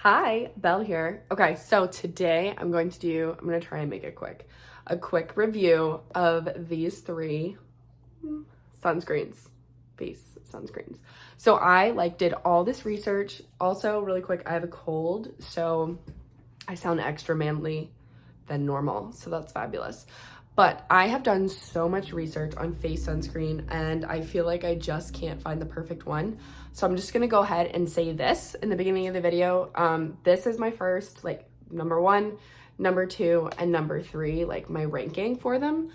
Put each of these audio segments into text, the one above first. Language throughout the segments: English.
Hi, Belle here. Okay, so today I'm gonna try and make it quick. A quick review of these three sunscreens, face sunscreens. So I did all this research. Also, really quick, I have a cold, so I sound extra manly than normal, so that's fabulous. But I have done so much research on face sunscreen and I feel like I just can't find the perfect one. So I'm just gonna go ahead and say this in the beginning of the video. This is my first, number one, number two, and number three, my ranking for them.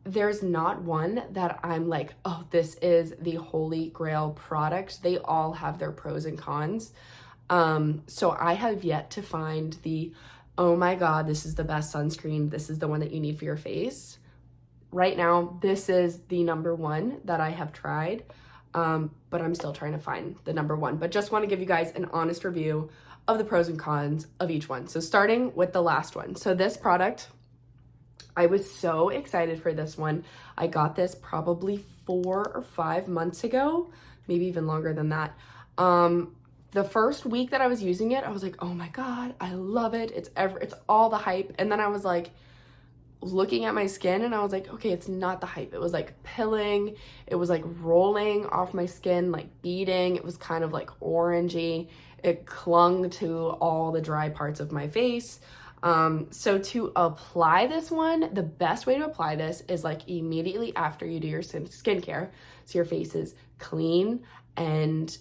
There's not one that I'm like, oh, this is the holy grail product. They all have their pros and cons. So I have yet to find the, oh my God, this is the best sunscreen. This is the one that you need for your face. Right now, this is the number one that I have tried, but I'm still trying to find the number one. But just want to give you guys an honest review of the pros and cons of each one. So starting with the last one. So this product, I was so excited for this one. I got this probably 4 or 5 months ago, maybe even longer than that. The first week that I was using it, I was like, oh my God, I love it. It's all the hype. And then I was like looking at my skin and I was like, okay, it's not the hype. It was like pilling. It was like rolling off my skin, like beading. It was kind of like orangey. It clung to all the dry parts of my face. So to apply this one, the best way to apply this is like immediately after you do your skincare. So your face is clean and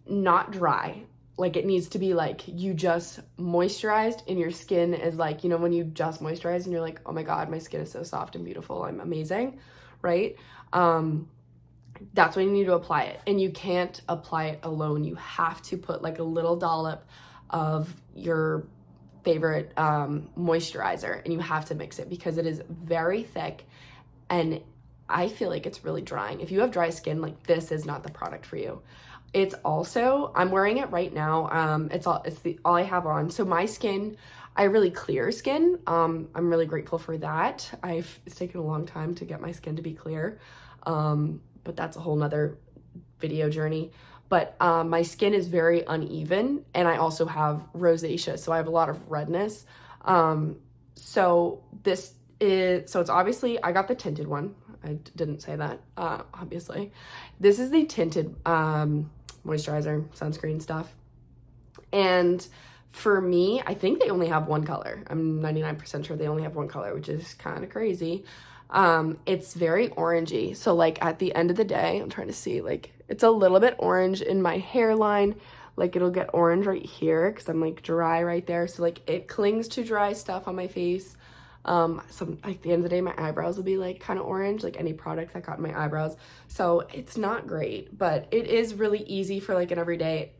not dry. Like it needs to be like you just moisturized and your skin is like, you know, when you just moisturize and you're like, oh my God, my skin is so soft and beautiful. I'm amazing, right? That's when you need to apply it. And you can't apply it alone. You have to put like a little dollop of your favorite moisturizer and you have to mix it because it is very thick and I feel like it's really drying. If you have dry skin, like this is not the product for you. It's also, I'm wearing it right now. It's all I have on. So my skin, I have really clear skin. I'm really grateful for that. It's taken a long time to get my skin to be clear. But that's a whole nother video journey. But my skin is very uneven and I also have rosacea. So I have a lot of redness. So it's obviously, I got the tinted one. I didn't say that, obviously. This is the tinted moisturizer, sunscreen stuff. And for me, I think they only have one color. I'm 99% sure they only have one color, which is kind of crazy. It's very orangey. So like at the end of the day, I'm trying to see, like it's a little bit orange in my hairline. Like it'll get orange right here because I'm like dry right there. So like it clings to dry stuff on my face. So at the end of the day, my eyebrows will be like kind of orange, like any product that got in my eyebrows. So it's not great, but it is really easy for like an everyday.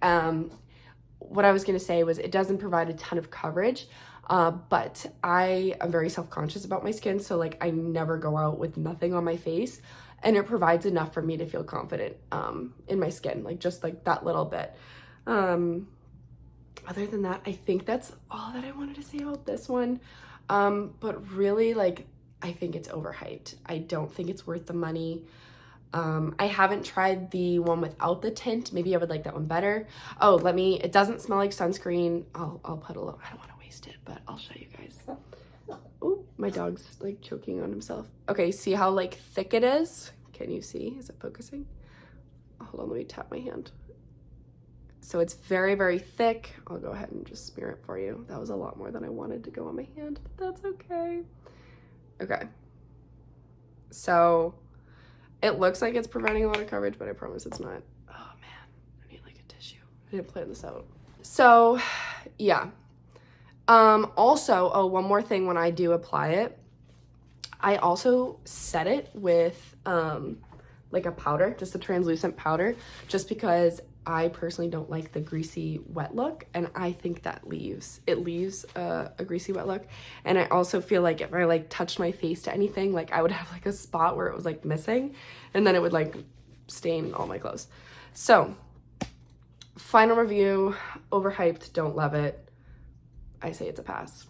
What I was going to say was it doesn't provide a ton of coverage, but I am very self-conscious about my skin. So like I never go out with nothing on my face and it provides enough for me to feel confident, in my skin, like just like that little bit. Other than that, I think that's all that I wanted to say about this one. But really, like, I think it's overhyped. I don't think it's worth the money. I haven't tried the one without the tint. Maybe I would like that one better. Oh, it doesn't smell like sunscreen. I'll put a little, I don't want to waste it, but I'll show you guys. Oh, my dog's like choking on himself. Okay, see how like thick it is? Can you see? Is it focusing? Hold on, let me tap my hand. So it's very, very thick. I'll go ahead and just smear it for you. That was a lot more than I wanted to go on my hand, but that's okay. Okay. So it looks like it's providing a lot of coverage, but I promise it's not. Oh man, I need like a tissue. I didn't plan this out. So yeah. Also, one more thing when I do apply it, I also set it with like a powder, just a translucent powder, just because I personally don't like the greasy wet look, and I think that leaves a greasy wet look. And I also feel like if I like touched my face to anything, like I would have like a spot where it was like missing, and then it would like stain all my clothes. So final review, overhyped, don't love it. I say it's a pass.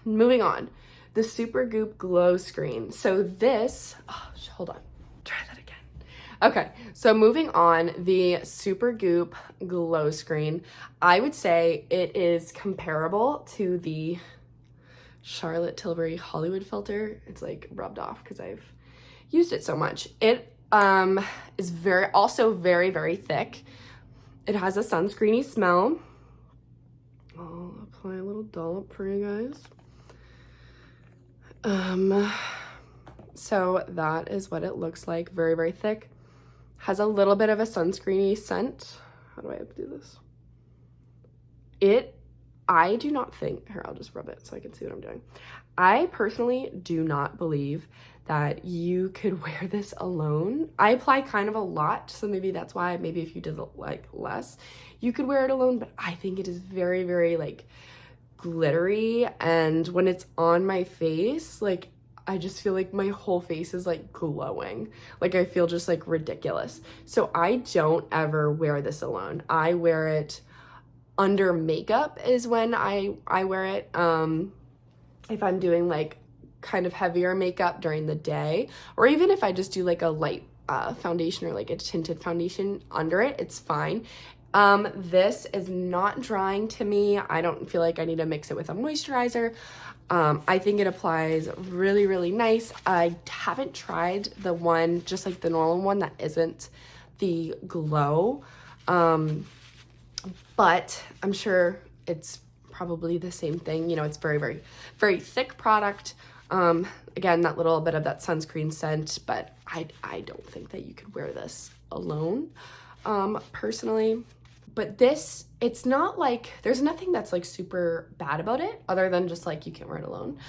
Moving on, the Supergoop Glow Screen. So this, hold on, try that again. Okay, so moving on, the Supergoop Glow Screen. I would say it is comparable to the Charlotte Tilbury Hollywood filter. It's like rubbed off because I've used it so much. It is very, very thick. It has a sunscreeny smell. I'll apply a little dollop for you guys. So that is what it looks like. Very, very thick. Has a little bit of a sunscreeny scent. How do I do this? I do not think, here, I'll just rub it so I can see what I'm doing. I personally do not believe that you could wear this alone. I apply kind of a lot, so maybe that's why, maybe if you did like less, you could wear it alone, but I think it is very, very like glittery, and when it's on my face, like I just feel like my whole face is like glowing. Like I feel just like ridiculous. So I don't ever wear this alone. I wear it under makeup is when I wear it. If I'm doing like kind of heavier makeup during the day, or even if I just do like a light foundation or like a tinted foundation under it, it's fine. This is not drying to me. I don't feel like I need to mix it with a moisturizer. I think it applies really, really nice. I haven't tried the one, just like the normal one that isn't the glow. But I'm sure it's probably the same thing. You know, it's very, very, very thick product. Again, that little bit of that sunscreen scent, but I don't think that you could wear this alone, personally. But this, it's not like, there's nothing that's like super bad about it other than just like you can't wear it alone.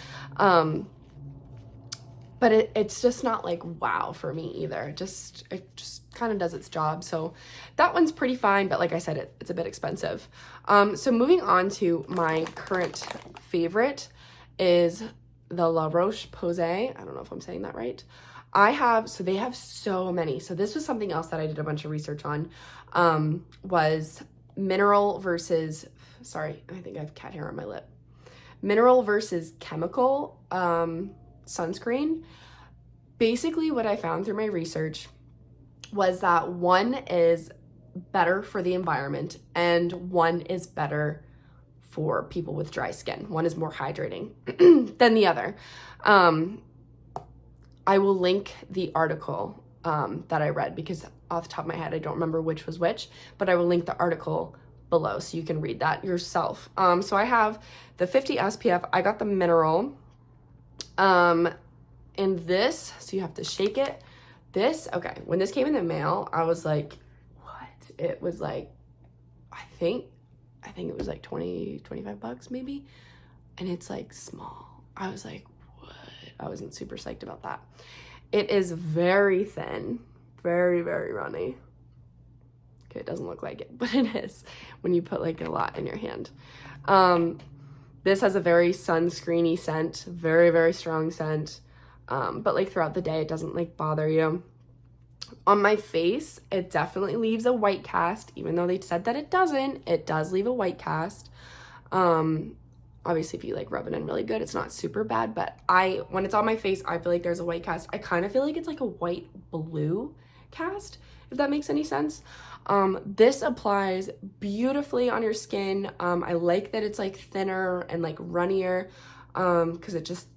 But it's just not like wow for me either. It just kind of does its job. So that one's pretty fine, but like I said, it's a bit expensive. So moving on to my current favorite is the LaRochePosay. I don't know if I'm saying that right. So they have so many. So this was something else that I did a bunch of research on, was mineral versus, sorry, I think I have cat hair on my lip. Mineral versus chemical, sunscreen. Basically what I found through my research was that one is better for the environment and one is better for people with dry skin. One is more hydrating than the other. I will link the article that I read because off the top of my head, I don't remember which was which, but I will link the article below so you can read that yourself. So I have the 50 SPF. I got the mineral. And this, so you have to shake it. This, okay, when this came in the mail, I was like, what? It was like, I think it was like 20, 25 bucks maybe. And it's like small. I was like, what? I wasn't super psyched about that. It is very thin, very, very runny. Okay, it doesn't look like it, but it is when you put like a lot in your hand. This has a very sunscreeny scent, very, very strong scent. But like throughout the day, it doesn't like bother you. On my face, it definitely leaves a white cast, even though they said that it doesn't. It does leave a white cast. Obviously, if you like rub it in really good, it's not super bad. But when it's on my face, I feel like there's a white cast. I kind of feel like it's like a white blue cast, if that makes any sense. This applies beautifully on your skin. I like that it's like thinner and like runnier, because it just,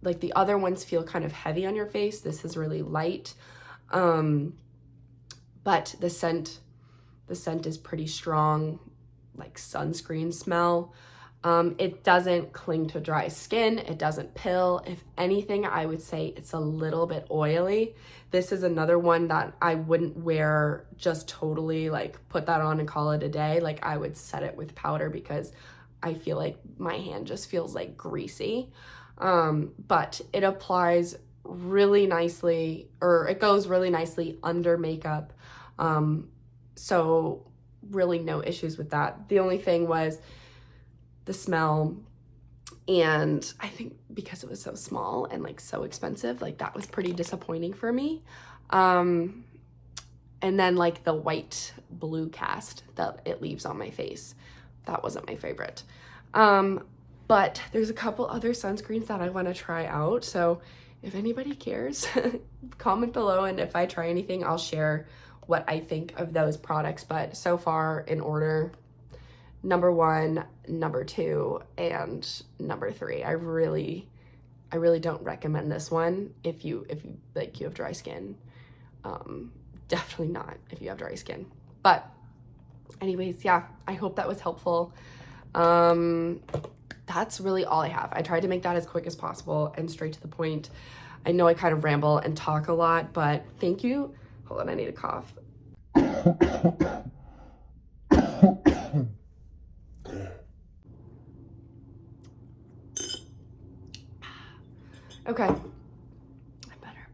like the other ones feel kind of heavy on your face. This is really light. But the scent is pretty strong, like sunscreen smell. It doesn't cling to dry skin. It doesn't pill. If anything, I would say it's a little bit oily. This is another one that I wouldn't wear just totally like put that on and call it a day. Like I would set it with powder because I feel like my hand just feels like greasy. But it applies really nicely, or it goes really nicely under makeup. So really no issues with that. The only thing was the smell, and I think because it was so small and like so expensive, like that was pretty disappointing for me. And then like the white blue cast that it leaves on my face, that wasn't my favorite. But there's a couple other sunscreens that I want to try out. So if anybody cares, comment below, and if I try anything, I'll share what I think of those products. But so far in order, number 1, number 2, and number 3. I really don't recommend this one if you like you have dry skin. Definitely not if you have dry skin. But anyways, yeah, I hope that was helpful. That's really all I have. I tried to make that as quick as possible and straight to the point. I know I kind of ramble and talk a lot, but thank you. Hold on, I need a cough. Okay, I'm better.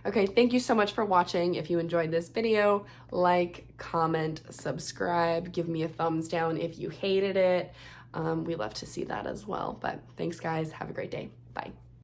Okay, thank you so much for watching. If you enjoyed this video, like, comment, subscribe, give me a thumbs down if you hated it. We love to see that as well. But thanks, guys. Have a great day. Bye.